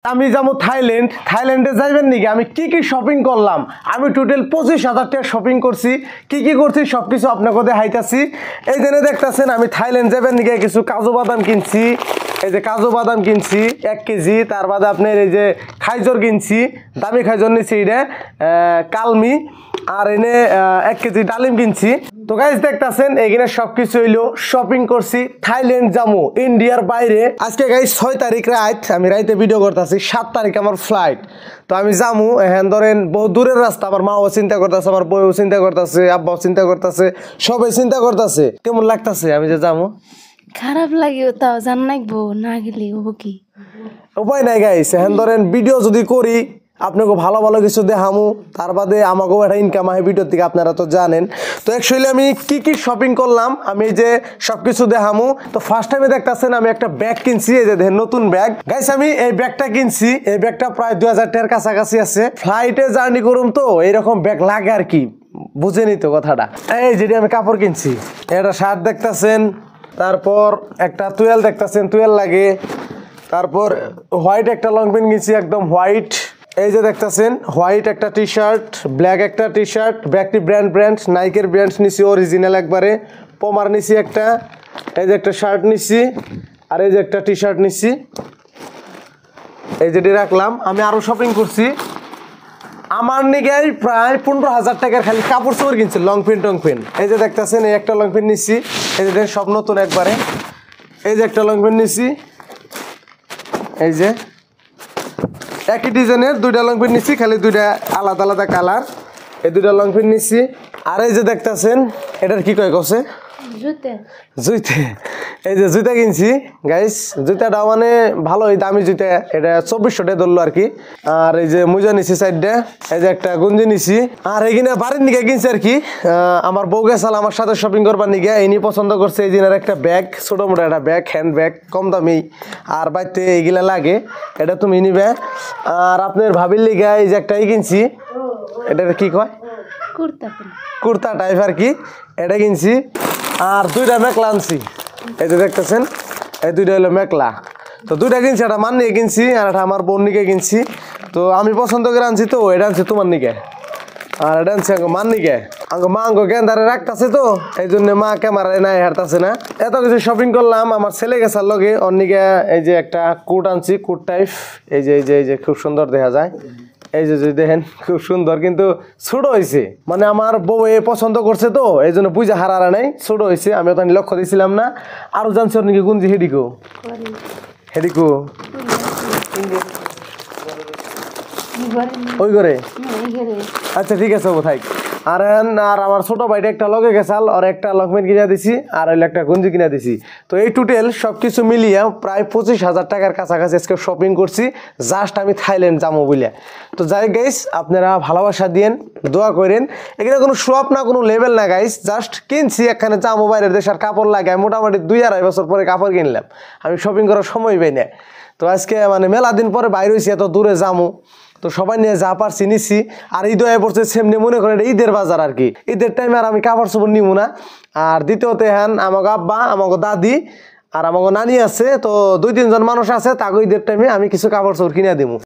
আমি যাবো থাইল্যান্ডে যাইবেন নাকি আমি কি শপিং করলাম আমি টোটাল 25,000 টাকা শপিং করছি কি করছি সবকিছু আপনাকে দেখাইতাছি এই জেনে দেখতেছেন আমি থাইল্যান্ড যাবেন নাকি কিছু কাজু বাদাম কিনছি এই যে কাজু বাদাম কিনছি 1 কেজি তার বাদে আপনার এই যে খাইজর কিনছি দামি খাইজর নিছি এটা কালমি আর এনে 1 কেজি ডালিম কিনছি তো গাইস দেখতাছেন এখানে সবকিছু হইলো শপিং করছি থাইল্যান্ড যামু ইন্ডিয়ার বাইরে আজকে গাইস 6 তারিখ রাত আমি রাতে ভিডিও করতেছি 7 তারিখ আমার ফ্লাইট তো আমি যামু এখন ধরেন বহু দূরের রাস্তা আমার মাও চিন্তা করতেছে আমার বউও চিন্তা করতেছে আব্বাও চিন্তা করতেছে সবাই চিন্তা করতেছে কেমন লাগতেছে আমি যে যামু খারাপ লাগিও তাও জান নাইবো না গেলে হবো কি উপায় নাই গাইস এখন ধরেন ভিডিও যদি করি আপনাকে ভালো ভালো কিছু দেখামু তার বাদে আমাকেও একটা ইনকাম হয় ভিডিও থেকে আপনারা তো জানেন তো অ্যাকচুয়ালি আমি কি শপিং করলাম আমি যে সবকিছু দেখামু তো ফার্স্ট টাইমে দেখতেছেন আমি একটা ব্যাগ কিনছি এই যে দেখেন নতুন ব্যাগ গাইস আমি এই ব্যাগটা কিনছি এই ব্যাগটা প্রায় 2000 টাকার কাছাকাছি আছে ফ্লাইটে জার্নি করুম তো এইরকম ব্যাগ লাগে আর কি বুঝেনি তো কথাটা এই যেটি আমি কাপড় কিনছি এটা শার্ট দেখতেছেন তারপর একটা টুয়েল দেখতেছেন টুয়েল লাগে তারপর হোয়াইট একটা লং প্যান্ট কিনছি একদম হোয়াইট এই যে দেখতেছেন হোয়াইট একটা টি শার্ট ব্ল্যাক একটা টি শার্ট ব্যাগটি ব্র্যান্ড নাইকের ব্র্যান্ড নিছি অরিজিনাল একবারে পমার নিছি একটা এই যে একটা শার্ট নিছি আর এই যে একটা টি শার্ট নিছি এই যেটি রাখলাম আমি আরো শপিং করছি আমার নিগাই প্রায় 15,000 টাকার খালি কাপড় চোপড় কিনছি লং প্যান্ট এই যে দেখতেছেন এই একটা লং প্যান্ট নিছি এই যে সব নতুন একবারে এই যে একটা লং প্যান্ট নিছি এই যে একই ডিজাইনের দুইটা লং প্যান্ট নিছি খালি দুইটা আলাদা আলাদা কালার এই দুইটা লং প্যান্ট নিছি আর এই যে দেখতেছেন এটার কি কয় কছে জুতা এই যে জুতা কিনছি গাইস জুতাটা মানে ভালোই দামি জুতা এটা 2400 টাকা ধরলো আর কি আর এই যে মোজা নিছি সাইডটা এই যে একটা গঞ্জি নিছি আর এইখানে বাড়ির নিকে কিনছি আর কি আমার বউ গেছাল আমার সাথে শপিং করবার নিকে ইনি পছন্দ করছে এই দিনের একটা ব্যাগ ছোট মোটো একটা ব্যাগ হ্যান্ড ব্যাগ কম দামি আর বাড়িতে এইগুলা লাগে এটা তুমি নিবে আর আপনার ভাবির লিগে এই যে একটাই কিনছি এটা কি কয় কুর্তা টাইপ আর কি এটা কিনছি আর দুইটা মেকলা আনছি এই যে দেখতেছেন এই দুইটা হলো মেকলা তো দুইটা কিনছি একটা মান নিয়ে কিনছি আর একটা আমার বোন নিকে কিনছি তো আমি পছন্দ করে আনছি তো এটা আনছি তোমার নিকে আর এটা আনছি মান নিকে মা গেন্দারে রাখতেছে তো এই জন্য মা ক্যামেরায় নাই হারতেছে না এত কিছু শপিং করলাম আমার ছেলে গেছার লগে ওর নিকে এই যে একটা কোট আনছি কোট টাইপ এই যে খুব সুন্দর দেখা যায় এই যে দেখেন খুব সুন্দর কিন্তু ছোট হয়েছে মানে আমার বউ পছন্দ করছে তো এই জন্য বুঝা হারারা নাই ছোট হয়েছে আমি তো লক্ষ্য দিয়েছিলাম না আরো জানছি ওর নাকি গুঞ্জি হেডিকো ওই করে আচ্ছা ঠিক আছে থাক আর আমার ছোট ভাইটা একটা লগে গেছাল আর একটা লকমেট কিনা দিছি আর হইলে একটা গঞ্জি কিনা দিছি তো এই টোটাল সবকিছু মিলিয়ে প্রায় 25,000 টাকার কাছাকাছি আজকে শপিং করছি জাস্ট আমি থাইল্যান্ড যাবো বলে তো যাই গাইস আপনারা ভালোবাসা দিয়েন দোয়া করেন এখানে কোনো শপ না কোনো লেভেল না গাইস জাস্ট কিনছি এখানে যাবো বাইরের দেশের কাপড় লাগাই মোটামুটি 2-2.5 বছর পরে কাপড় কিনলাম আমি শপিং করার সময় পাই না তো আজকে মানে মেলা দিন পরে বাইরে হয়েছি এত দূরে যাবো তো সবাই নিয়ে যা পারছি নিছি আর ঈদ হয়ে পড়ছে সেমনি মনে করেন ঈদের বাজার আর কি ঈদের টাইমে আর আমি কাপড় চোপড় নিব না আর দ্বিতীয়তে হ্যান আমাকে আব্বা আমাকে দাদি আর আমাকে নানি আছে তো 2-3 জন মানুষ আছে তাকে ঈদের টাইমে আমি কিছু কাপড় চোপড় কিনে দিব।